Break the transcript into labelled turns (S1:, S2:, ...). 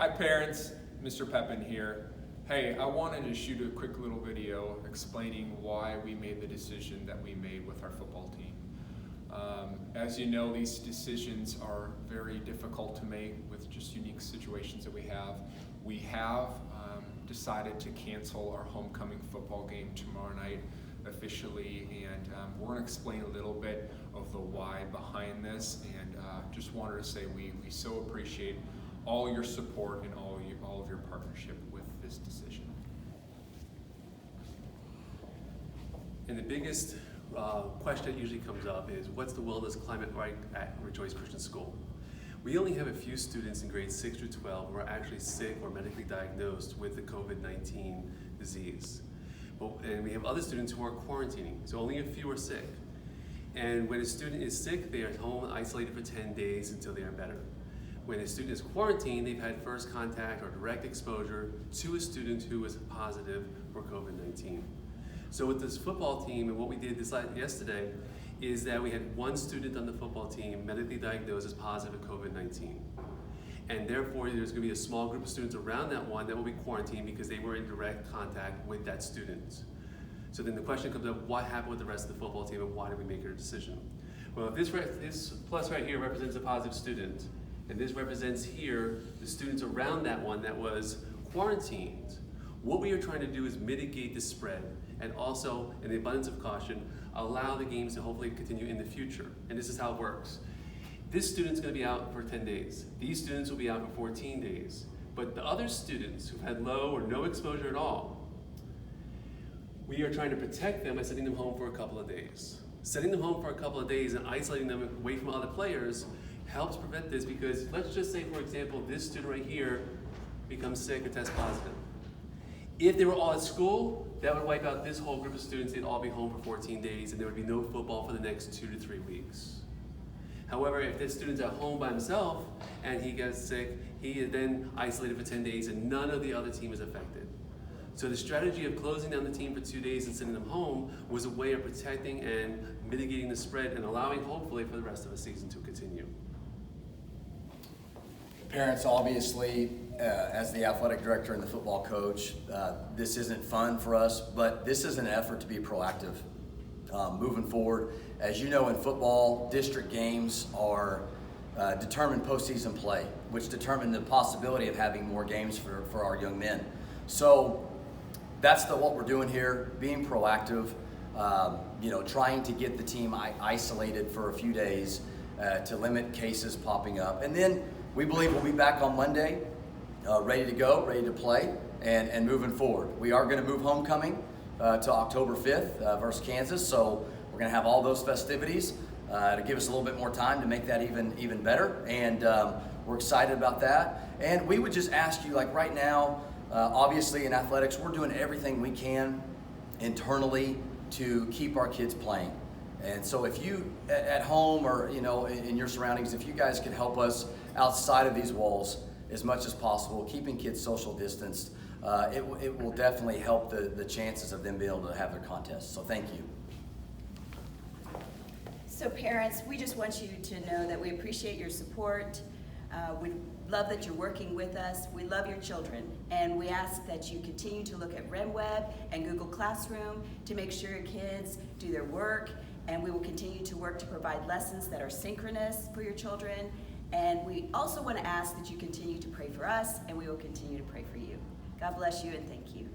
S1: Hi parents, Mr. Pepin here. Hey, I wanted to shoot a quick little video explaining why we made the decision that we made with our football team. As you know, these decisions are very difficult to make with just unique situations that we have. We have decided to cancel our homecoming football game tomorrow night officially, and we're going to explain a little bit of the why behind this, and just wanted to say we so appreciate all your support and all of your partnership with this decision.
S2: And the biggest question that usually comes up is, what's the wellness climate like at Rejoice Christian School? We only have a few students in grades 6 through 12 who are actually sick or medically diagnosed with the COVID-19 disease. And we have other students who are quarantining, so only a few are sick. And when a student is sick, they are home isolated for 10 days until they are better. When a student is quarantined, they've had first contact or direct exposure to a student who is positive for COVID-19. So with this football team, and what we did yesterday is that we had one student on the football team medically diagnosed as positive with COVID-19. And therefore, there's going to be a small group of students around that one that will be quarantined because they were in direct contact with that student. So then the question comes up, what happened with the rest of the football team and why did we make our decision? Well, if this plus right here represents a positive student, and this represents here the students around that one that was quarantined, what we are trying to do is mitigate the spread and also, in the abundance of caution, allow the games to hopefully continue in the future. And this is how it works. This student's going to be out for 10 days. These students will be out for 14 days. But the other students who've had low or no exposure at all, we are trying to protect them by sending them home for a couple of days. Sending them home for a couple of days and isolating them away from other players helps prevent this, because let's just say, for example, this student right here becomes sick or tests positive. If they were all at school, that would wipe out this whole group of students. They'd all be home for 14 days and there would be no football for the next 2 to 3 weeks. However, if this student's at home by himself and he gets sick, he is then isolated for 10 days and none of the other team is affected. So the strategy of closing down the team for 2 days and sending them home was a way of protecting and mitigating the spread and allowing, hopefully, for the rest of the season to continue.
S3: Parents, obviously, as the athletic director and the football coach, this isn't fun for us, but this is an effort to be proactive moving forward. As you know, in football, district games are determined postseason play, which determine the possibility of having more games for our young men. So that's what we're doing here, being proactive, trying to get the team isolated for a few days to limit cases popping up. And then we believe we'll be back on Monday, ready to go, ready to play, and moving forward. We are going to move homecoming to October 5th versus Kansas, so we're going to have all those festivities to give us a little bit more time to make that even better, and we're excited about that. And we would just ask you, like right now, obviously in athletics, we're doing everything we can internally to keep our kids playing. And so if you, at home or in your surroundings, if you guys could help us outside of these walls as much as possible, keeping kids social distanced, it will definitely help the chances of them being able to have their contests. So thank you.
S4: So parents, we just want you to know that we appreciate your support. We love that you're working with us. We love your children, and we ask that you continue to look at RenWeb and Google Classroom to make sure your kids do their work, and we will continue to work to provide lessons that are synchronous for your children. And we also want to ask that you continue to pray for us, and we will continue to pray for you. God bless you, and thank you.